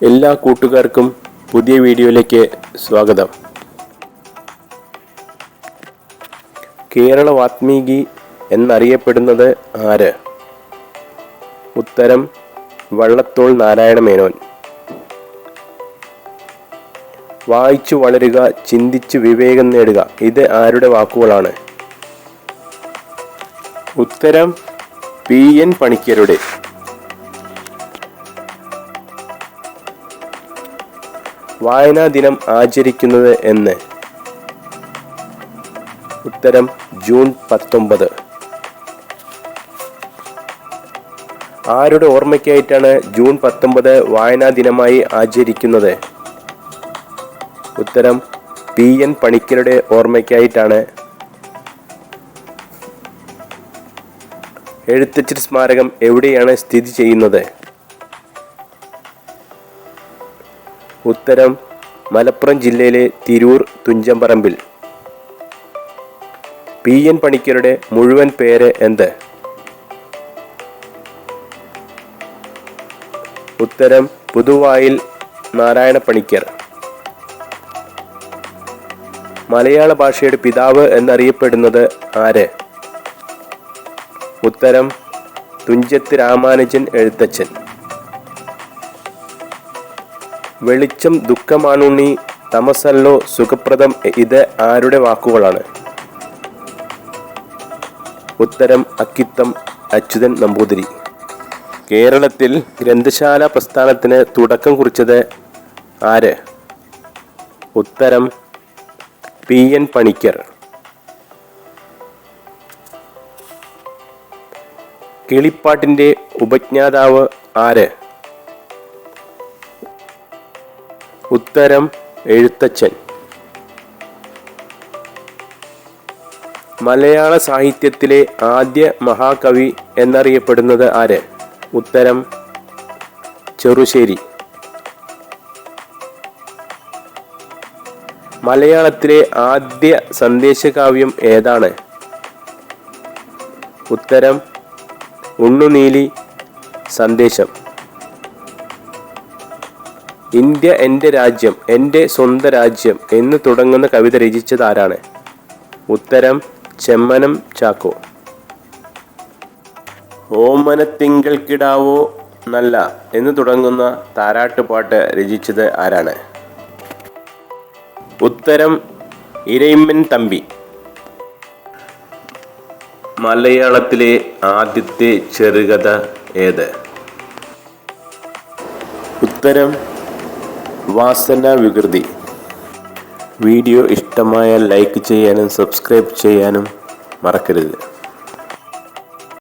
എല്ലാ കൂട്ടുകാർക്കും പുതിയ വീഡിയോയിലേക്ക് സ്വാഗതം. കേരള വാത്മീകി എന്നറിയപ്പെടുന്നത് ആര്? ഉത്തരം വള്ളത്തോൾ നാരായണ മേനോൻ. വായിച്ചു വളരുക, ചിന്തിച്ചു വിവേകം നേടുക, ഇത് ആരുടെ വാക്കുകളാണ്? ഉത്തരം PN പണിക്കരുടെ. വായനാ ദിനം ആചരിക്കുന്നത് എന്ന്? ഉത്തരം ജൂൺ 19. ആരുടെ ഓർമ്മയ്ക്കായിട്ടാണ് ജൂൺ 19 വായനാ ദിനമായി ആചരിക്കുന്നത്? ഉത്തരം PN പണിക്കരുടെ ഓർമ്മയ്ക്കായിട്ടാണ്. എഴുത്തച്ഛൻ സ്മാരകം എവിടെയാണ് സ്ഥിതി ചെയ്യുന്നത്? ഉത്തരം മലപ്പുറം ജില്ലയിലെ തിരൂർ തുഞ്ചംപറമ്പിൽ. PN പണിക്കരുടെ മുഴുവൻ പേര് എന്ത്? ഉത്തരം പുതുവായിൽ നാരായണ പണിക്കർ. മലയാള ഭാഷയുടെ പിതാവ് എന്നറിയപ്പെടുന്നത് ആര്? ഉത്തരം തുഞ്ചത്ത് രാമാനുജൻ എഴുത്തച്ഛൻ. വെളിച്ചം ദുഃഖമാണുണ്ണി, തമസല്ലോ സുഖപ്രദം, ഇത് ആരുടെ വാക്കുകളാണ്? ഉത്തരം അക്കിത്തം അച്യുതൻ നമ്പൂതിരി. കേരളത്തിൽ ഗ്രന്ഥശാല പ്രസ്ഥാനത്തിന് തുടക്കം കുറിച്ചത് ആര്? ഉത്തരം PN പണിക്കർ. കിളിപ്പാട്ടിൻ്റെ ഉപജ്ഞാതാവ് ആര്? ഉത്തരം എഴുത്തച്ഛൻ. മലയാള സാഹിത്യത്തിലെ ആദ്യ മഹാകവി എന്നറിയപ്പെടുന്നത് ആര്? ഉത്തരം ചെറുശ്ശേരി. മലയാളത്തിലെ ആദ്യ സന്ദേശകാവ്യം ഏതാണ്? ഉത്തരം ഉണ്ണുനീലി സന്ദേശം. ഇന്ത്യ എൻ്റെ രാജ്യം, എൻ്റെ സ്വന്തം രാജ്യം എന്ന് തുടങ്ങുന്ന കവിത രചിച്ചത് ആരാണ്? ഉത്തരം ചെമ്മനം ചാക്കോ. ഓമനത്തിങ്കൾ കിടാവോ നല്ല എന്ന് തുടങ്ങുന്ന താരാട്ടുപാട്ട് രചിച്ചത് ആരാണ്? ഉത്തരം ഇരയിമ്മൻ തമ്പി. മലയാളത്തിലെ ആദ്യത്തെ ചെറുകഥ ഏത്? ഉത്തരം വാസന വികൃതി. വീഡിയോ ഇഷ്ടമായാൽ ലൈക്ക് ചെയ്യാനും സബ്സ്ക്രൈബ് ചെയ്യാനും മറക്കരുത്.